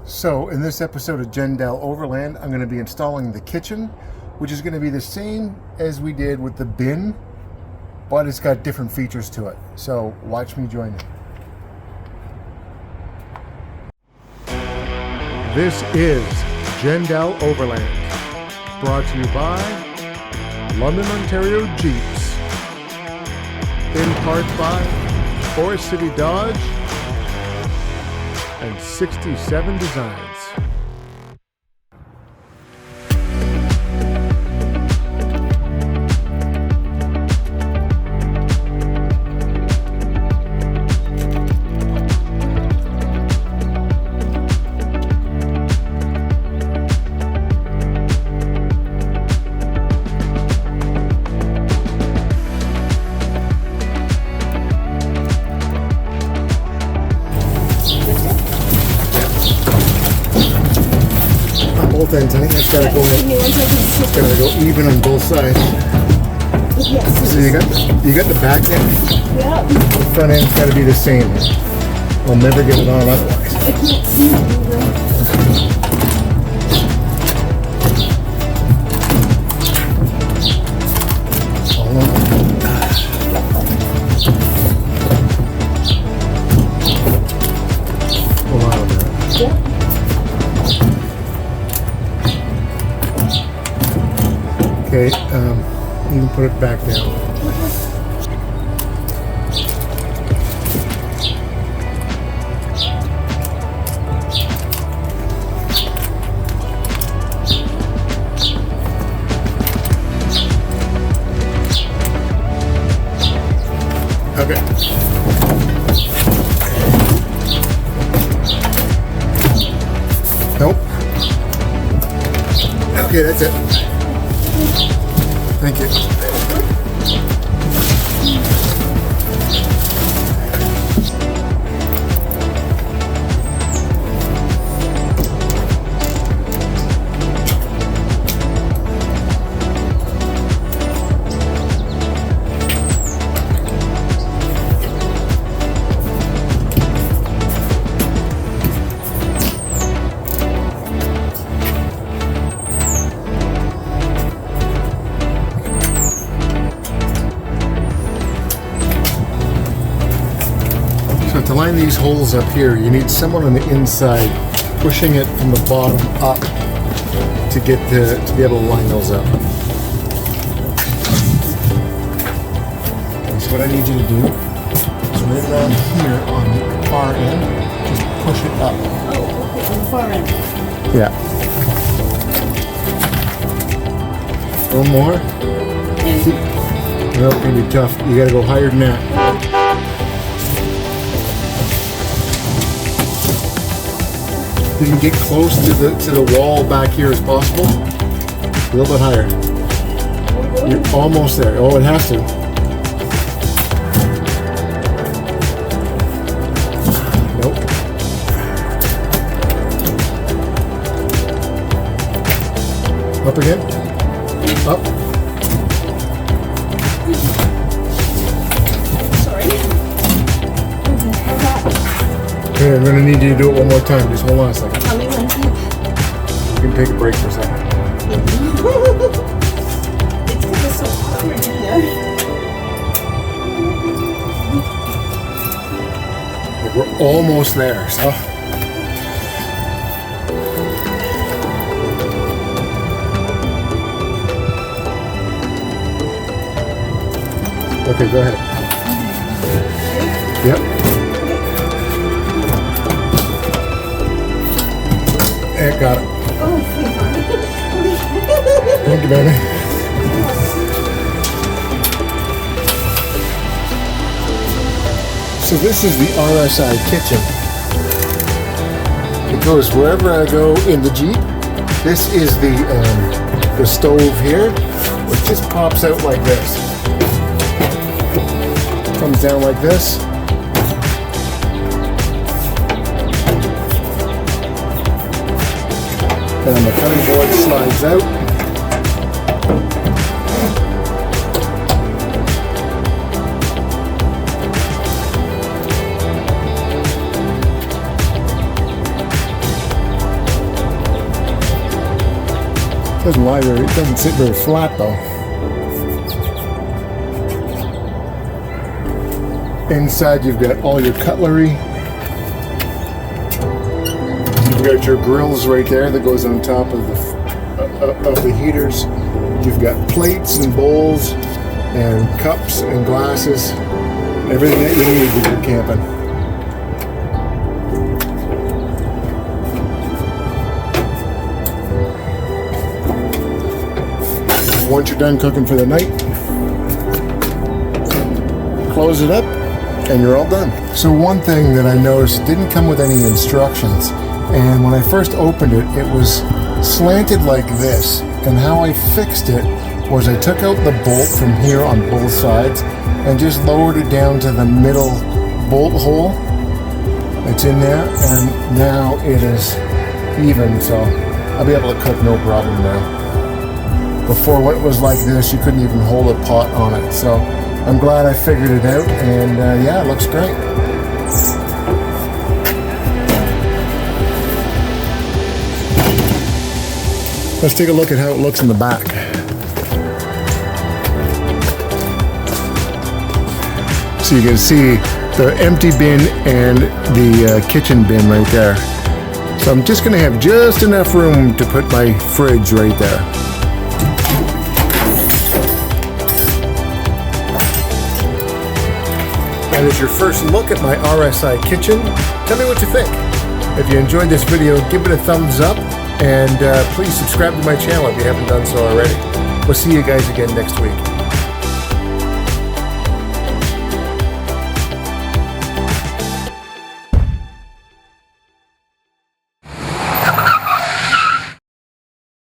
So in this episode of Jendal Overland, I'm going to be installing the kitchen, which is going to be the same as we did with the bin, but it's got different features to it. So watch me join me. This is Jendal Overland, brought to you by London, Ontario Jeeps, in part by Forest City Dodge and 67 Designs. Both ends, I think that's gotta go in. It's gotta go even on both sides. Yes. So you got the back end. Yep. The front end's gotta be the same. I'll never get it on otherwise. I can't see it. Okay, you can put it back down. Okay. Nope. Okay, that's it. Thank you. To line these holes up here, you need someone on the inside pushing it from the bottom up to get to be able to line those up. So what I need you to do is right around here on the far end, just push it up. Oh, okay, on the far end. Yeah. A little more. Well, it's gonna be tough. You gotta go higher than that. You can get close to the wall back here as possible. A little bit higher. You're almost there. Oh, it has to. Nope. Up again. Up. Okay, I'm going to need you to do it one more time. Just hold on a second. Tell me when to. You can take a break for a second. It's because it's so awkward in here. Like we're almost there, so. Okay, go ahead. Yep. Yeah, got it. Oh, thank God. Thank you, baby. So this is the RSI kitchen. It goes wherever I go in the Jeep. This is the stove here, which just pops out like this. Comes down like this. And the cutting board slides out. It doesn't sit very flat though. Inside you've got all your cutlery. You've got your grills right there that goes on top of the heaters. You've got plates and bowls and cups and glasses. Everything that you need when you're camping. Once you're done cooking for the night, close it up and you're all done. So one thing that I noticed, it didn't come with any instructions, and when I first opened it, it was slanted like this, and how I fixed it was I took out the bolt from here on both sides and just lowered it down to the middle bolt hole. It's in there, and now it is even, so I'll be able to cook no problem now. Before, when it was like this, you couldn't even hold a pot on it. So I'm glad I figured it out, and yeah, it looks great. Let's take a look at how it looks in the back. So you can see the empty bin and the kitchen bin right there. So I'm just going to have just enough room to put my fridge right there. That is your first look at my RSI kitchen. Tell me what you think. If you enjoyed this video, give it a thumbs up, and please subscribe to my channel if you haven't done so already. We'll see you guys again next week.